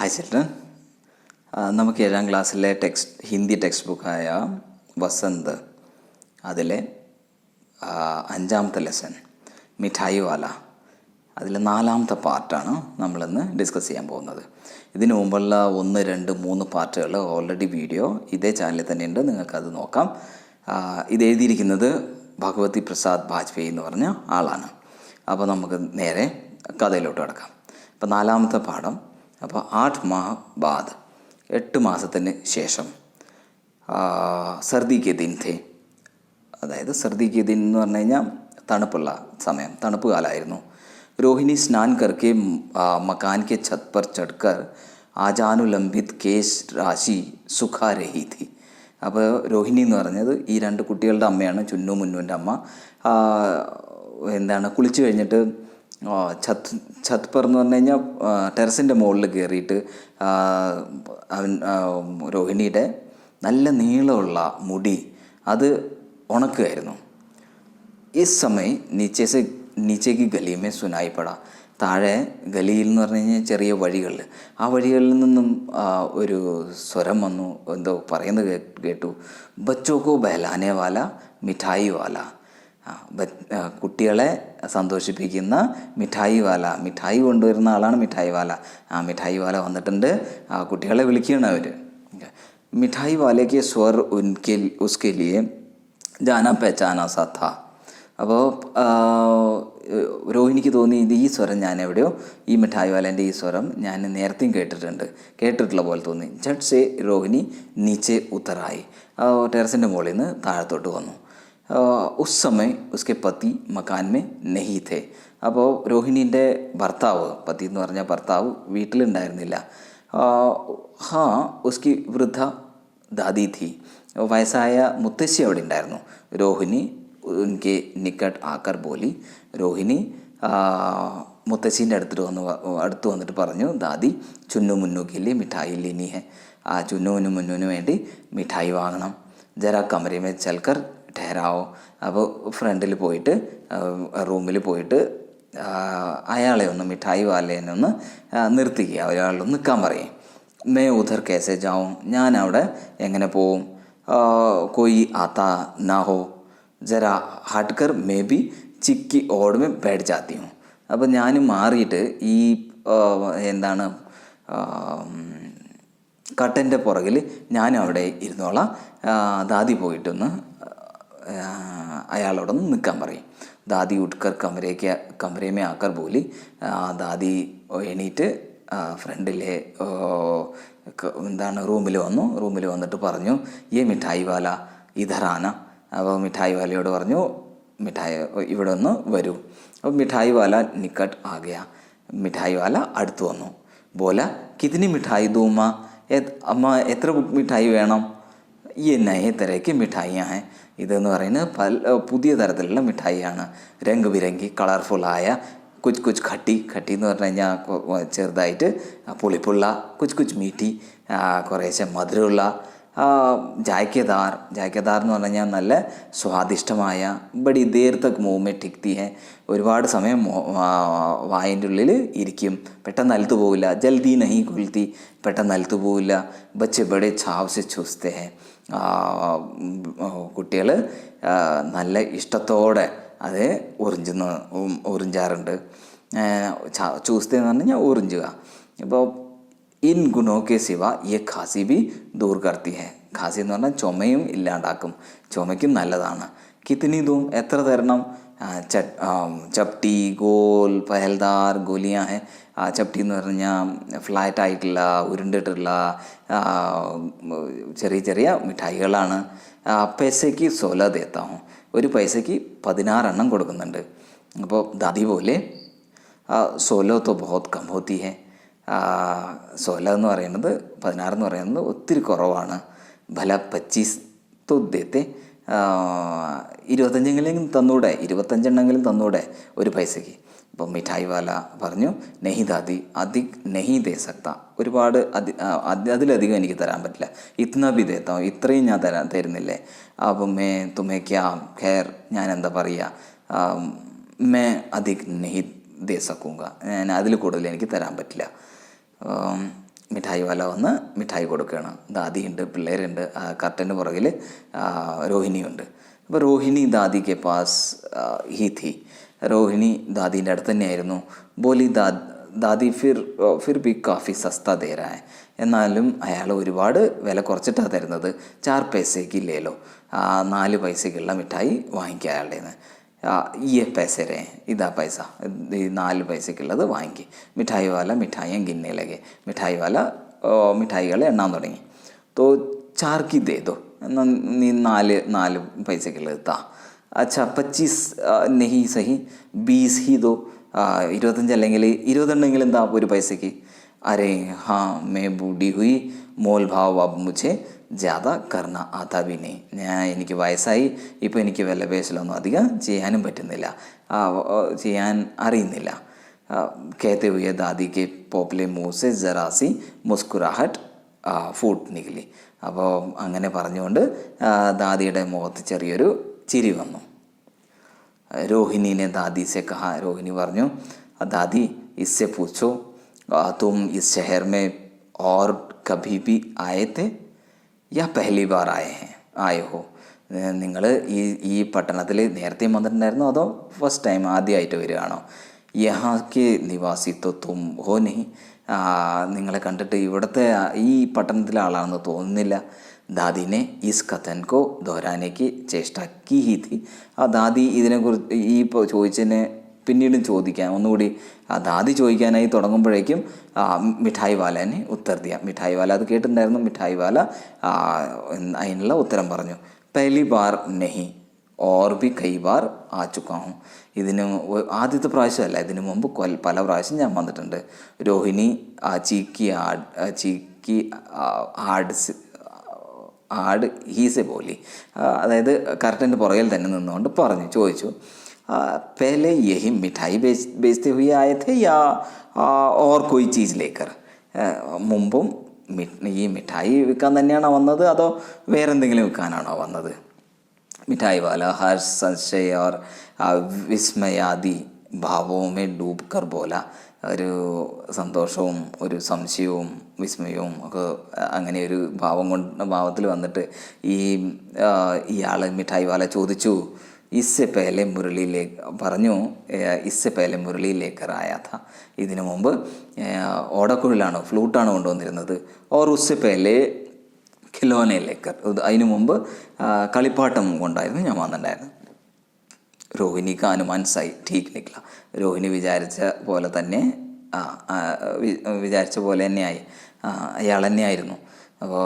Hi children, നമുക്ക് 7ാം ക്ലാസ്സിലെ Hindi text ബുക്കായ Vasant അതിലെ 5ാമത്തെ ലെസൺ മിഠായി വാല അതിലെ 4ാമത്തെ പാർട്ടാണ് നമ്മളിന്ന് ഡിസ്കസ് ചെയ്യാൻ പോകുന്നത്. ഇതിനു മുമ്പുള്ള 1, 2, 3 പാർട്ടുകൾ ഓൾറെഡി വീഡിയോ ഇതേ ചാനലിൽ തന്നെയുണ്ട്, നിങ്ങൾക്കത് നോക്കാം. ഇത് എഴുതിയിരിക്കുന്നത് ഭഗവതി പ്രസാദ് ബാജ്പേയി എന്ന് പറഞ്ഞ ആളാണ്. അപ്പോൾ നമുക്ക് നേരെ കഥയിലോട്ട് കിടക്കാം. അപ്പോൾ 4ാമത്തെ പാഠം. അപ്പോൾ 8 മാഹ് ബാദ് 8 മാസത്തിന് ശേഷം സർദി കെ ദിൻ ഥേ, അതായത് സർദി കെ ദിൻ എന്ന് പറഞ്ഞു കഴിഞ്ഞാൽ തണുപ്പുള്ള സമയം, തണുപ്പ് കാലമായിരുന്നു. रोहिणी स्नान करके मकान के छत पर चढ़कर ആജാനുലംബിത് കേസ് രാശി സുഖാ രഹി ഥി. അപ്പോൾ രോഹിണി എന്ന് പറഞ്ഞത് ഈ 2 കുട്ടികളുടെ അമ്മയാണ്, ചുന്നു മുന്നുവിൻ്റെ അമ്മ. കുളിച്ച് കഴിഞ്ഞിട്ട് ഛത്ത് പർ എന്ന് പറഞ്ഞു കഴിഞ്ഞാൽ ടെറസിൻ്റെ മുകളിൽ കയറിയിട്ട് രോഹിണിയുടെ നല്ല നീളമുള്ള മുടി അത് ഉണക്കുകയായിരുന്നു. ഈ സമയം നീച്ചേക്ക് ഗലിയമേ സുനായിപ്പട, താഴെ ഗലിയിൽ എന്ന് പറഞ്ഞു കഴിഞ്ഞാൽ ചെറിയ വഴികളിൽ, ആ വഴികളിൽ നിന്നും ഒരു സ്വരം വന്നു, എന്തോ പറയുന്നത് കേട്ടു. ബച്ചോക്കോ ബഹലാനെ വാല മിഠായി വാല, കുട്ടികളെ സന്തോഷിപ്പിക്കുന്ന മിഠായി വാല, മിഠായി കൊണ്ടുവരുന്ന ആളാണ് മിഠായി വാല. മിഠായി വാല വന്നിട്ടുണ്ട്, കുട്ടികളെ വിളിക്കുകയാണ് അവർ. മിഠായി വാലയ്ക്ക് സ്വർ ഉസ്കെ ലിയെ ജാനാ പെഹചാനാ സാ താ. അപ്പോൾ രോഹിണിക്ക് തോന്നി, ഇത് ഈ സ്വരം ഞാൻ എവിടെയോ, ഈ മിഠായി വാലേൻ്റെ ഈ സ്വരം ഞാൻ നേരത്തെയും കേട്ടിട്ടുള്ള പോലെ തോന്നി. ജട്ട് സെ രോഹിണി നീച്ചെ ഉത്തറായി, ടെറസിൻ്റെ മുകളിൽ നിന്ന് താഴത്തോട്ട് വന്നു. ഉസ് സമയം ഉസ്കെ പതി മകാൻ മേ നഹി ഥേ. അപ്പോൾ രോഹിണീൻ്റെ ഭർത്താവ്, പതി എന്ന് പറഞ്ഞാൽ ഭർത്താവ് വീട്ടിലുണ്ടായിരുന്നില്ല. ഉസ്കി വൃദ്ധ ദാദി ഥി, വയസ്സായ മുത്തശ്ശി അവിടെ ഉണ്ടായിരുന്നു. രോഹിണി ഉൻകെ നിക്കട്ട് ആക്കർ ബോലി, രോഹിണി മുത്തശ്ശീൻ്റെ അടുത്ത് വന്നിട്ട് പറഞ്ഞു, ദാദി ചുന്നു മുന്നുക്ക് ലിയെ മിഠായി ലേനി ഹെ, ചുന്നുവിനും മുന്നുവിന് വേണ്ടി മിഠായി വാങ്ങണം. ജരാ കമരമേ ചൽക്കർ ഠഹരാവോ. അപ്പോൾ ഫ്രണ്ടിൽ പോയിട്ട്, റൂമിൽ പോയിട്ട് അയാളെ ഒന്ന്, മിഠായി വാലേനെ ഒന്ന് നിർത്തിക്കുക, അയാളൊന്ന് നിൽക്കാൻ പറയും. മേ ഉധർ കേസെ ജാവും, ഞാൻ അവിടെ എങ്ങനെ പോവും. കോയി ആത്താ നാ ഹോ ജരാ ഹട്ട്കർ മേ ബി ചിക്കി ഓടുമേ ബൈഠ് ജാത്തി ഹൂം. അപ്പോൾ ഞാൻ മാറിയിട്ട് ഈ കട്ടൻ്റെ പുറകിൽ ഞാനും അവിടെ ഇരുന്നോളാം, ദാദി പോയിട്ടൊന്ന് അയാളോടൊന്ന് നിൽക്കാൻ പറയും. ദാദി ഉട്ട്കർ കമരേമേ ആക്കർ ബോലി, ദാദി എണീറ്റ് ഫ്രണ്ടിലെ റൂമിൽ വന്നിട്ട് പറഞ്ഞു, ഈ മിഠായി വാല ഇധറാന. അപ്പോൾ മിഠായി വാലയോട് പറഞ്ഞു, ഇവിടെ ഒന്ന് വരൂ. അപ്പോൾ മിഠായി വാല നിക്കട്ട് ആകെയാ, മിഠായി വാല അടുത്ത് വന്നു. ബോല കിതനി മിഠായി ദൂമ്മ, അമ്മ എത്ര മിഠായി വേണം. ഈ നയേ തരയ്ക്ക് മിഠായിയാ ഹെ, ഇതെന്ന് പറയുന്നത് പുതിയ തരത്തിലുള്ള മിഠായിയാണ്. രംഗ് ബിരങ്കി കളർഫുള്ളായ, കുച്ച് ഖട്ടി എന്ന് പറഞ്ഞു കഴിഞ്ഞാൽ ചെറുതായിട്ട് പുളിപ്പുള്ള, കുച്ച് മീറ്റി കുറേശ്ശെ മധുരമുള്ള, ജായ്ക്കേദാർ എന്ന് പറഞ്ഞു കഴിഞ്ഞാൽ നല്ല സ്വാദിഷ്ടമായ, ബടി ദേർ തക് മുഹ് ടിക്തി ഹെ, ഒരുപാട് സമയം വായൻ്റെ ഉള്ളിൽ ഇരിക്കും, പെട്ടെന്ന് അലുത്തു പോവില്ല. ജൽദി നഹി കുൽത്തി, പെട്ടെന്ന് അലുത്തു പോവില്ല. ബच्चे ബड़े छाव से चूसते हैं, കുട്ടികൾ നല്ല ഇഷ്ടത്തോടെ അത് ഉറിഞ്ചാറുണ്ട്. ചൂസ്ത എന്ന് പറഞ്ഞു കഴിഞ്ഞാൽ ഉറിഞ്ചുക. ഇപ്പോൾ ഇൻ ഗുണോ കെ സിവ യെ ഖാസി ബി ദൂർ കർത്തി ഹെ, ഖാസി എന്ന് പറഞ്ഞാൽ ചുമയും ഇല്ലാണ്ടാക്കും, ചുമയ്ക്കും നല്ലതാണ്. കിത്തനി ദൂം, എത്ര തരണം. ചപ്റ്റി ഗോൽ പഹൽദാർ ഗോലിയാ ഹെ. ചപ്റ്റി എന്ന് പറഞ്ഞാൽ ഫ്ലാറ്റ് ആയിട്ടുള്ള, ഉരുണ്ടിട്ടുള്ള ചെറിയ മിഠായികളാണ്. പൈസയ്ക്ക് 16 ദേത്താവും, ഒരു പൈസയ്ക്ക് 16 എണ്ണം കൊടുക്കുന്നുണ്ട്. അപ്പോൾ ദാദി പോലെ 16 തോ ബഹുത് കം ഹോത്തി ഹെ, 16 എന്ന് പറയുന്നത്, 16 എന്ന് പറയുന്നത് ഒത്തിരി കുറവാണ്. ഭല 25 തോ ദേത്തെ, 25 തന്നൂടെ, 25 എണ്ണെങ്കിലും തന്നൂടെ ഒരു പൈസയ്ക്ക്. അപ്പോൾ മിഠായി വാല പറഞ്ഞു, നെഹി ദാദി അധിക് നെഹി ദേ സക്ത, ഒരുപാട് അതിലധികം എനിക്ക് തരാൻ പറ്റില്ല. ഇത്ന ബി ദേത്താവും, ഇത്രയും ഞാൻ തരുന്നില്ലേ. അപ്പം മേ തുമേ ക്യാ ഖേർ, ഞാൻ എന്താ പറയുക, മേ അധിക് നെഹി ദേ സക്കൂങ്ക, ഞാൻ അതിൽ കൂടുതൽ എനിക്ക് തരാൻ പറ്റില്ല. മിഠായി വാല വന്ന് മിഠായി കൊടുക്കുകയാണ്. ദാദിയുണ്ട്, പിള്ളേരുണ്ട്, കർട്ടൻ്റെ പുറകിൽ രോഹിണിയുണ്ട്. അപ്പോൾ രോഹിണി ദാദിക്ക് പാസ് ഹി थी. രോഹിണി ദാദീൻ്റെ അടുത്ത് തന്നെയായിരുന്നു. ബോലി ദാദി ഫിർ ബി കാഫി സസ്ത ദേ രഹാ ഹൈ. എന്നാലും അയാൾ ഒരുപാട് വില കുറച്ചിട്ടാണ് തരുന്നത്. 4 പൈസയ്ക്ക് ലേലോ, 4 പൈസയ്ക്കുള്ള മിഠായി വാങ്ങിക്കുക അയാളുടെ നിന്ന്. ഈ പൈസ രേ, ഇതാ പൈസ, ഈ 4 പൈസയ്ക്കുള്ളത് വാങ്ങിക്കുക. മിഠായി വാല മിഠായിയും ഗിന്നയിലേക്ക് മിഠായി വാല മിഠായികളെ എണ്ണാൻ തുടങ്ങി. തോ 4 की दे दो, എന്നാൽ നീ 4 പൈസയ്ക്കുള്ളത് താ. അച്ഛാ 25 നെഹി സഹി 20 ഹി ദോ, 25 അല്ലെങ്കിൽ 20 ഉണ്ടെങ്കിൽ എന്താ 1 പൈസയ്ക്ക്. അരേ ഹാ മേ ബൂഢി ഹുയി മോൽ ഭാവ് അബ് മുझे ज़्यादा करना आता भी नहीं. എനിക്ക് വയസ്സായി, ഇപ്പോൾ എനിക്ക് വിലപേശലൊന്നും അധികം ചെയ്യാനും പറ്റുന്നില്ല, ചെയ്യാൻ അറിയുന്നില്ല. कहते हुए दादी के पोपले मुँह से ज़रा सी मुस्कुराहट फूट निकली. അപ്പോൾ അങ്ങനെ പറഞ്ഞുകൊണ്ട് ദാദിയുടെ മുഖത്ത് ചെറിയൊരു ചിരി വന്നു. രോഹിണിനെ ദാദി സെ കഹാ, രോഹിണി പറഞ്ഞു, ദാദി इससे पूछो तुम इस शहर में और कभी भी आए थे या पहली बार आए हो. നിങ്ങൾ ഈ പട്ടണത്തിൽ നേരത്തെയും വന്നിട്ടുണ്ടായിരുന്നോ അതോ ഫസ്റ്റ് ടൈം ആദ്യമായിട്ട് വരികയാണോ? യഹാ കെ നിവാസി തോ തും ഹോ നഹി, നിങ്ങളെ കണ്ടിട്ട് ഇവിടുത്തെ ഈ പട്ടണത്തിലെ ആളാണെന്ന് തോന്നുന്നില്ല. ദാദിനെ ഇസ് കഥൻ കോ ദോരാനേക്ക് ചേഷ്ട കി ഹി थी. ദാദി ഇതിനെക്കുറിച്ച് ഈ ചോദിച്ചതിനെ പിന്നീടും ചോദിക്കാൻ ഒന്നുകൂടി ദാദി ചോദിക്കാനായി തുടങ്ങുമ്പോഴേക്കും മിഠായി വാലനെ ഉത്തർ ദിയ. മിഠായി വാല അത് കേട്ടിട്ടുണ്ടായിരുന്നു. മിഠായി വാല അതിനുള്ള ഉത്തരം പറഞ്ഞു. പഹലി ബാർ നഹി ഓർ ബി കൈ ബാർ ആ ചുക്കാ ഹൂം. ഇതിന് ആദ്യത്തെ പ്രാവശ്യമല്ല, ഇതിനു മുമ്പ് പല പ്രാവശ്യം ഞാൻ വന്നിട്ടുണ്ട്. രോഹിണി ചീക്കി ആട് ഹീസെ പോലി, അതായത് കർട്ടൻ്റെ പുറകിൽ തന്നെ നിന്നുകൊണ്ട് ചോദിച്ചു, पहले यही मिठाई बेचते हुए आए थे या और कोई चीज़ लेकर. മുമ്പും ഈ മിഠായി വിൽക്കാൻ തന്നെയാണോ വന്നത് അതോ വേറെ എന്തെങ്കിലും വിൽക്കാനാണോ വന്നത്? മിഠായി വാല ഹർ സംശയ और വിസ്മയാദി ഭാവവുമേ ഡൂബ് കർ ബോല. ഒരു സന്തോഷവും ഒരു സംശയവും വിസ്മയവും ഒക്കെ അങ്ങനെ ഒരു ഭാവത്തിൽ വന്നിട്ട് ഇയാൾ മിഠായി വാല ചോദിച്ചു, इससे पहले മുരളി ലേക്കർ ആയാ था. ഇതിനു മുമ്പ് ഓടക്കുഴലാണോ ഫ്ലൂട്ടാണോ കൊണ്ടുവന്നിരുന്നത്. ഓർ ഉസ്സെ പേലെ ഖിലോനെ ലേക്കർ, അതിനു മുമ്പ് കളിപ്പാട്ടം കൊണ്ടായിരുന്നു ഞാൻ വന്നിട്ടുണ്ടായിരുന്നു. രോഹിണിക്ക് അനുമാൻ സൈ ठीक निकला. രോഹിണി വിചാരിച്ച പോലെ തന്നെയായി, അയാൾ തന്നെയായിരുന്നു. അപ്പോൾ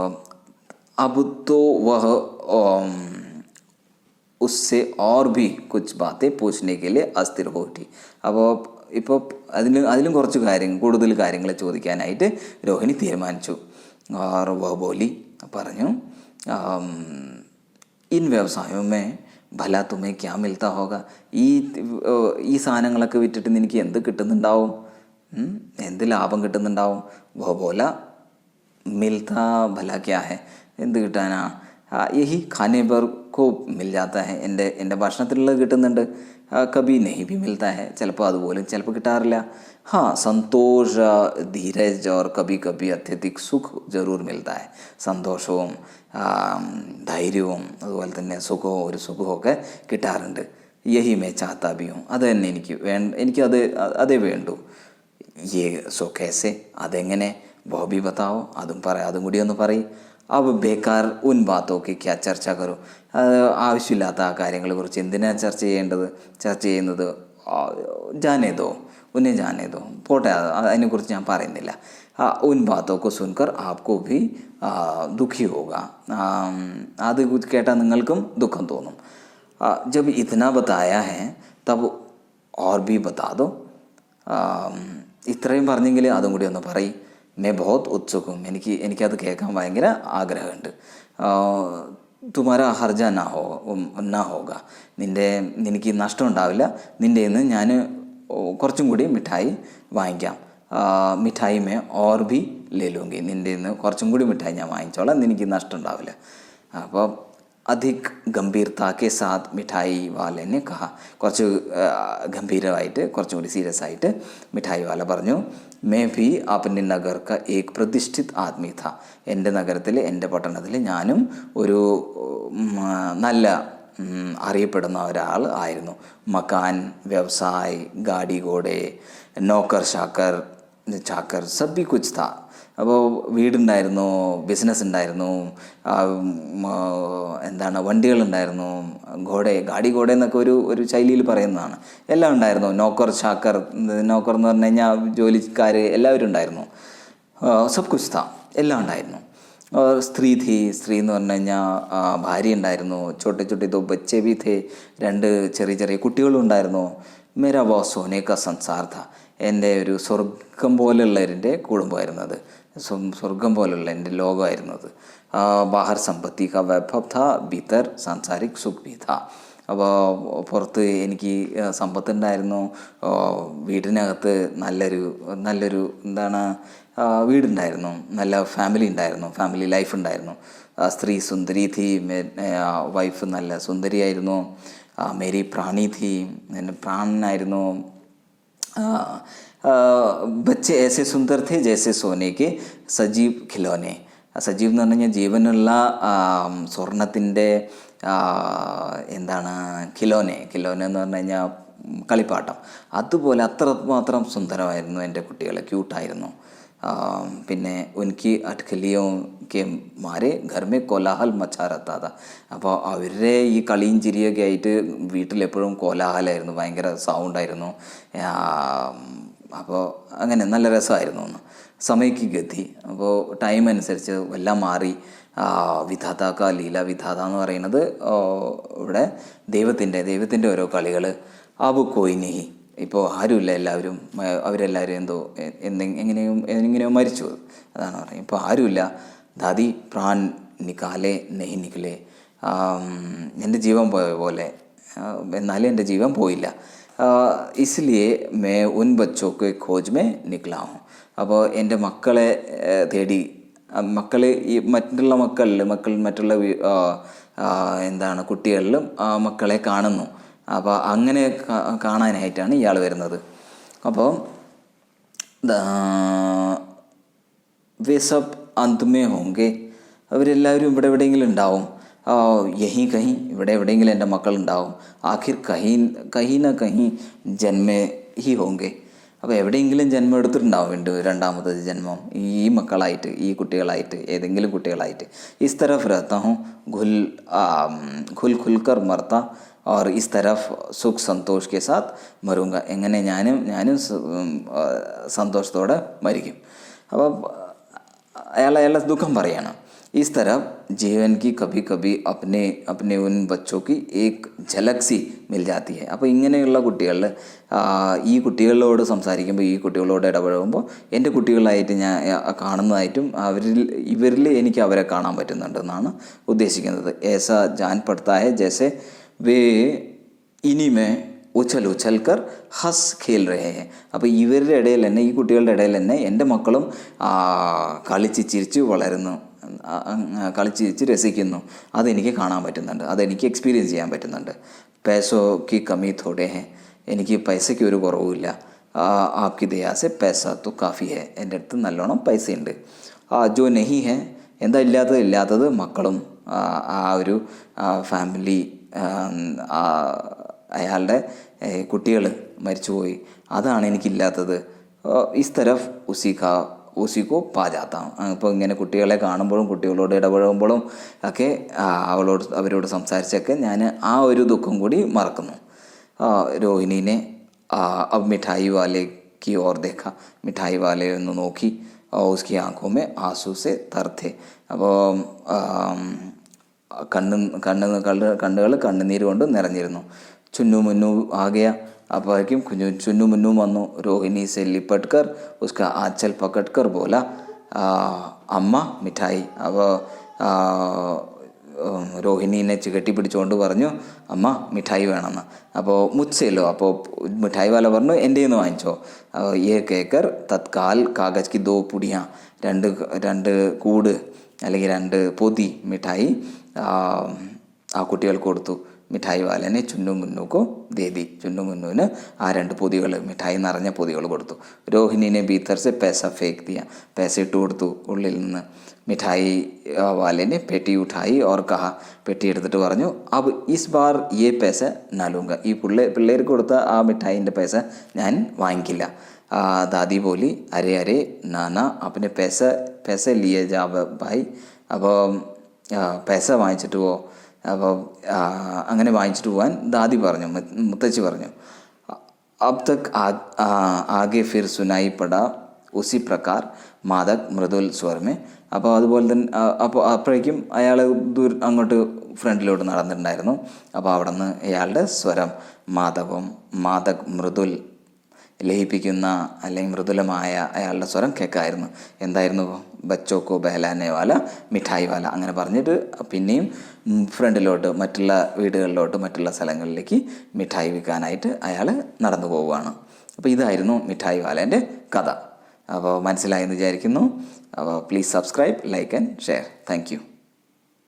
അബുത്തോ വഹ उससे और भी कुछ बातें पूछने के लिए अस्थिर हो उठी. അപ്പോൾ ഇപ്പോൾ അതിലും കുറച്ച് കൂടുതൽ കാര്യങ്ങൾ ചോദിക്കാനായിട്ട് രോഹിണി തീരുമാനിച്ചു. और वह बोली, പറഞ്ഞു, इन व्यवसायों में भला तुम्हें क्या मिलता होगा. ഈ സാധനങ്ങളൊക്കെ വിറ്റിട്ട് നിനക്ക് എന്ത് കിട്ടുന്നുണ്ടാവും, എന്ത് ലാഭം കിട്ടുന്നുണ്ടാവും? വോ ബോല മിൽത്താ ഭല ക്യാ ഹെ, എന്ത് കിട്ടാനാ? യഹി ഖാനെ പർ കോ മിൽ ജാത്ത ഹെ, എൻ്റെ ഭക്ഷണത്തിലുള്ളത് കിട്ടുന്നുണ്ട്. കബി നെഹി ബി മിൽത്താ ഹെ, ചിലപ്പോൾ അതുപോലും ചിലപ്പോൾ കിട്ടാറില്ല. हाँ संतोष धीरज और कभी कभी अत्यधिक सुख जरूर मिलता है. സന്തോഷവും ധൈര്യവും അതുപോലെ തന്നെ സുഖവും ഒരു സുഖമൊക്കെ കിട്ടാറുണ്ട്. യഹി മേ ചാത്ത ബിയും, അത് തന്നെ എനിക്കത് അതേ വേണ്ടു. യേ സോ കേസെ, അതെങ്ങനെ? ബോബി ബത്താവോ, അതും കൂടി ഒന്ന് പറയും. अब बेकार उन बातों की क्या चर्चा करो. ആവശ്യമില്ലാത്ത ആ കാര്യങ്ങളെക്കുറിച്ച് എന്തിനാണ് ചർച്ച ചെയ്യുന്നത്? ജാനേ ദോ, ഉന്നെ ജാനേ ദോ, പോട്ടെ, അതിനെക്കുറിച്ച് ഞാൻ പറയുന്നില്ല. ഉൻ ബാത്തോ കോ സുൻകർ ആപ്കോ ഭി ദുഃഖി ഹോഗ, അത് കേട്ടാൽ നിങ്ങൾക്കും ദുഃഖം തോന്നും. ജബ് ഇतना बताया है तब और भी बता दो. ഇത്രയും പറഞ്ഞെങ്കിൽ അതും കൂടി ഒന്ന് പറയും. मैं बहुत उत्सुक हूँ, എനിക്കത് കേൾക്കാൻ ഭയങ്കര ആഗ്രഹമുണ്ട്. തുമാര ഹർജ നാ ഹോഗ, നിനക്ക് നഷ്ടം ഉണ്ടാവില്ല. നിൻ്റെ നിന്ന് ഞാൻ കുറച്ചും കൂടി മിഠായി വാങ്ങിക്കാം. മിഠായി മേ ഓർ ഭി ലേ ലൂങ്കി, നിൻ്റെ നിന്ന് കുറച്ചും കൂടി മിഠായി ഞാൻ വാങ്ങിച്ചോളാം, നിനക്ക് നഷ്ടം ഉണ്ടാവില്ല. അപ്പോൾ അധിക് ഗംഭീർത്താക്കെ സാത്ത് മിഠായി വാലനെ കഹ. കുറച്ച് ഗംഭീരമായിട്ട്, കുറച്ചും കൂടി സീരിയസ് ആയിട്ട് മിഠായി വാല പറഞ്ഞു, മേ ഭി ആപ്നെ നഗർ ക ഏക് പ്രതിഷ്ഠിത് ആദ്മി ഥ. എൻ്റെ നഗരത്തിൽ, എൻ്റെ പട്ടണത്തിൽ ഞാനും ഒരു നല്ല അറിയപ്പെടുന്ന ഒരാൾ ആയിരുന്നു. മകാൻ, വ്യവസായ്, ഗാഡി ഘോടെ, നോക്കർ ചാക്കർ സബ് കുച്ച് താ. അപ്പോൾ വീടുണ്ടായിരുന്നു, ബിസിനസ് ഉണ്ടായിരുന്നു, എന്താണ്, വണ്ടികളുണ്ടായിരുന്നു, ഗാഡി ഘോടെ എന്നൊക്കെ ഒരു ശൈലിയിൽ പറയുന്നതാണ്. എല്ലാം ഉണ്ടായിരുന്നു. നോക്കർ ചാക്കർ എന്ന് പറഞ്ഞു കഴിഞ്ഞാൽ ജോലിക്കാർ എല്ലാവരും ഉണ്ടായിരുന്നു. സബ് കുച്ച് താ, എല്ലാം ഉണ്ടായിരുന്നു. സ്ത്രീ എന്ന് പറഞ്ഞു കഴിഞ്ഞാൽ ഭാര്യ ഉണ്ടായിരുന്നു. ചോട്ടെ ദോ ബच्चे भी थे, 2 ചെറിയ കുട്ടികളും ഉണ്ടായിരുന്നു. മേരാ വോ സോനെ കാ സംസാർ ഥാ. എൻ്റെ ഒരു സ്വർഗം പോലുള്ളവരുടെ കുടുംബമായിരുന്നു അത്. സ്വർഗം പോലുള്ള എൻ്റെ ലോകമായിരുന്നത്. ബാഹർ സമ്പത്തി കാ വൈഭവ് ഥാ, ഭീതർ സാംസാരിക് സുഖ് ഭി ഥാ. അപ്പോൾ പുറത്ത് എനിക്ക് സമ്പത്തുണ്ടായിരുന്നു, വീടിനകത്ത് നല്ലൊരു എന്താണ്, വീടുണ്ടായിരുന്നു, നല്ല ഫാമിലി ഉണ്ടായിരുന്നു, ഫാമിലി ലൈഫ് ഉണ്ടായിരുന്നു. സ്ത്രീ സുന്ദരി ഥി, വൈഫ് നല്ല സുന്ദരിയായിരുന്നു. മേരി പ്രാണി ഥി, എൻ്റെ പ്രാണനായിരുന്നു. ബच्चे ऐसे सुंदर थे जैसे सोने के സജീവ് ഖിലോനെ. സജീവ് എന്ന് പറഞ്ഞു കഴിഞ്ഞാൽ ജീവനുള്ള സ്വർണത്തിൻ്റെ എന്താണ്, ഖിലോനെ എന്ന് പറഞ്ഞു കഴിഞ്ഞാൽ കളിപ്പാട്ടം. അതുപോലെ അത്രമാത്രം സുന്ദരമായിരുന്നു എൻ്റെ കുട്ടികൾ, ക്യൂട്ടായിരുന്നു. പിന്നെ ഉൻകി അട്കലിയോ കെ മാരെ ഘർമേ കോലാഹൽ മച്ചാറത്താത. അപ്പോൾ അവരുടെ ഈ കളിയും ചിരിയൊക്കെ ആയിട്ട് വീട്ടിലെപ്പോഴും കോലാഹലമായിരുന്നു, ഭയങ്കര സൗണ്ടായിരുന്നു. അപ്പോൾ അങ്ങനെ നല്ല രസമായിരുന്നു ഒന്ന്. സമയക്ക് ഗതി, അപ്പോൾ ടൈം അനുസരിച്ച് എല്ലാം മാറി. വിധാതാക്ക ലീല, വിധാത എന്ന് പറയുന്നത് ഇവിടെ ദൈവത്തിൻ്റെ ഓരോ കളികൾ. ആബു കോയിനിഹി, ഇപ്പോൾ ആരുമില്ല, അവരെല്ലാവരും എങ്ങനെയോ മരിച്ചു, അതാണ് പറയും. ഇപ്പോൾ ആരുമില്ല. ദാദി പ്രാൺ നിക്കാലെ നെഹി നിക്കലെ, എൻ്റെ ജീവൻ പോയ പോലെ, എന്നാലും എൻ്റെ ജീവൻ പോയില്ല. ഇസ്ലിയെ മേ ഉൻ ബച്ചോക്ക് ഖോജ് മേ നിക്ലാ ഹൂം. അപ്പോൾ എൻ്റെ മക്കളെ തേടി, ഈ മറ്റുള്ള മറ്റുള്ള എന്താണ് കുട്ടികളിലും മക്കളെ കാണുന്നു. അപ്പോൾ അങ്ങനെ കാണാനായിട്ടാണ് ഇയാൾ വരുന്നത്. അപ്പോൾ വേ സബ് അന്ത്മേ ഹോങ്കെ, അവരെല്ലാവരും ഇവിടെ എവിടെയെങ്കിലും ഉണ്ടാവും. കഹി ഇവിടെ എവിടെയെങ്കിലും എൻ്റെ മക്കളുണ്ടാവും. ആഖിർ കഹി ന കഹി ജന്മേ ഹി ഹോങ്കെ. അപ്പോൾ എവിടെയെങ്കിലും ജന്മം എടുത്തിട്ടുണ്ടാവും രണ്ടാമത് ജന്മം, ഈ മക്കളായിട്ട്, ഈ കുട്ടികളായിട്ട്, ഏതെങ്കിലും കുട്ടികളായിട്ട്. ഇസ് തരഫ് രഹത്താ ഹൂം ഖുൽ കർ മർത്ത और इस तरफ सुख संतोष के साथ മരുങ്ക. എങ്ങനെ ഞാനും സന്തോഷത്തോടെ മരിക്കും. അപ്പോൾ അയാളെ ദുഃഖം പറയാണ്. ഇസ് തരഫ് ജീവൻ की कभी कभी अपने उन बच्चों की एक झलक सी मिल जाती है. അപ്പോൾ ഇങ്ങനെയുള്ള കുട്ടികളിൽ, ഈ കുട്ടികളോട് സംസാരിക്കുമ്പോൾ, ഈ കുട്ടികളോട് ഇടപഴകുമ്പോൾ എൻ്റെ കുട്ടികളായിട്ട് ഞാൻ കാണുന്നതായിട്ടും ഇവരിൽ എനിക്ക് അവരെ കാണാൻ പറ്റുന്നുണ്ടെന്നാണ് ഉദ്ദേശിക്കുന്നത്. ഏസാ ജാൻ പടുത്താ ഹെ ജैसे വേ ഇനിമേ ഉച്ചൽ കർ ഹസ് ഖേൽ രഹേ ഹെ. അപ്പോൾ ഇവരുടെ ഇടയിൽ തന്നെ, ഈ കുട്ടികളുടെ ഇടയിൽ തന്നെ എൻ്റെ മക്കളും കളിച്ച് ചിരിച്ച് വളരുന്നു, കളിച്ച് ചിരിച്ച് രസിക്കുന്നു. അതെനിക്ക് കാണാൻ പറ്റുന്നുണ്ട്, അതെനിക്ക് എക്സ്പീരിയൻസ് ചെയ്യാൻ പറ്റുന്നുണ്ട്. പൈസോക്ക് കമി തോടെ ഹെ, എനിക്ക് പൈസയ്ക്ക് ഒരു കുറവുമില്ല. ആപ്കി ദയാസെ പൈസ തു കാഫി ഹെ, എൻ്റെ അടുത്ത് നല്ലോണം പൈസയുണ്ട്. ജോ നെഹി ഹെ, എന്താ ഇല്ലാത്തത് മക്കളും ആ ഒരു ഫാമിലി, അയാളുടെ കുട്ടികൾ മരിച്ചുപോയി, അതാണ് എനിക്കില്ലാത്തത്. ഇസ് തരഫ് ഉസിക്കോ പാജാത്ത. അപ്പോൾ ഇങ്ങനെ കുട്ടികളെ കാണുമ്പോഴും കുട്ടികളോട് ഇടപഴകുമ്പോഴും ഒക്കെ അവരോട് സംസാരിച്ചൊക്കെ ഞാൻ ആ ഒരു ദുഃഖം കൂടി മറക്കുന്നു. രോഹിണീനെ അബ് മിഠായി വാലേക്ക് ഓർ ദേഖ, മിഠായി വാലയെ ഒന്ന് നോക്കി. ഉസ്കി ആँखों में आंसू से तर थे. അപ്പോൾ കണ്ണുകൾ കണ്ണുനീര് കൊണ്ട് നിറഞ്ഞിരുന്നു. ചുന്നു മുന്നു ആകെയ, അപ്പോഴേക്കും ചുന്നു മുന്നും വന്നു. രോഹിണി സെ ലിപ്പട്ട് കർ ഉസ്ക ആച്ചൽ പക്കട്ട് കർ ബോല അമ്മ മിഠായി. അപ്പോൾ രോഹിണീനെ ചുകട്ടി പിടിച്ചുകൊണ്ട് പറഞ്ഞു, അമ്മ മിഠായി വേണമെന്ന്. അപ്പോൾ മുച്ചേലോ, അപ്പോൾ മിഠായി വാല പറഞ്ഞു, എൻ്റെ നിന്ന് വാങ്ങിച്ചോ. ഏ കേക്കർ തത്കാൽ കാഗജ് കി ദോ പുടിയ, രണ്ട് കൂട് അല്ലെങ്കിൽ 2 പൊതി മിഠായി ആ കുട്ടികൾക്ക് കൊടുത്തു. മിഠായി വാലനെ ചുന്നു മുന്നുക്കോ ദേദി. ചുന്നു മുന്നുവിന് ആ 2 പൊതികൾ, മിഠായി നിറഞ്ഞ പൊതികൾ കൊടുത്തു. രോഹിണിനെ ഭീത്തർ സെ പേസ ഫേക്ക് ദിയ. പേസ ഇട്ട് കൊടുത്തു ഉള്ളിൽ നിന്ന്. മിഠായി വാലനെ പെട്ടി ഉഠായി ഓർ കഹ. പെട്ടി എടുത്തിട്ട് പറഞ്ഞു, അബ് ഇസ് ബാർ യേ പേസ നാലൂങ്ക. ഈ പിള്ളേർക്ക് കൊടുത്ത ആ മിഠായിൻ്റെ പൈസ ഞാൻ വാങ്ങിക്കില്ല. ദാദി ബോലി, അരേ അരേ നാന അപ്പനെ പൈസ ലിയേ ജാ ഭായി. അപ്പോൾ പൈസ വാങ്ങിച്ചിട്ട് പോ. അപ്പോൾ അങ്ങനെ വാങ്ങിച്ചിട്ട് പോകാൻ ദാദി പറഞ്ഞു, മുത്തച്ഛി പറഞ്ഞു. അബ് തക് ആകെ ഫിർ സുനായി പട ഉസി പ്രകാർ മാതക് മൃദുൽ സ്വരമേ. അപ്പോൾ അതുപോലെ തന്നെ അപ്പോഴേക്കും അയാൾ അങ്ങോട്ട് ഫ്രണ്ടിലോട്ട് നടന്നിട്ടുണ്ടായിരുന്നു. അപ്പോൾ അവിടെ നിന്ന് അയാളുടെ സ്വരം മാതക് മൃദുൽ, ലയിപ്പിക്കുന്ന അല്ലെങ്കിൽ മൃദുലമായ അയാളുടെ സ്വരം കേൾക്കായിരുന്നു. എന്തായിരുന്നു? ബച്ചോക്കോ ബഹലാനെ വാല മിഠായി വാല. അങ്ങനെ പറഞ്ഞിട്ട് പിന്നെയും ഫ്രണ്ടിലോട്ട്, മറ്റുള്ള വീടുകളിലോട്ട്, മറ്റുള്ള സ്ഥലങ്ങളിലേക്ക് മിഠായി വിൽക്കാനായിട്ട് അയാൾ നടന്നു പോവുകയാണ്. അപ്പോൾ ഇതായിരുന്നു മിഠായി വാലേൻ്റെ കഥ. അപ്പോൾ മനസ്സിലായെന്ന് വിചാരിക്കുന്നു. അപ്പോൾ please subscribe, like and share. Thank you.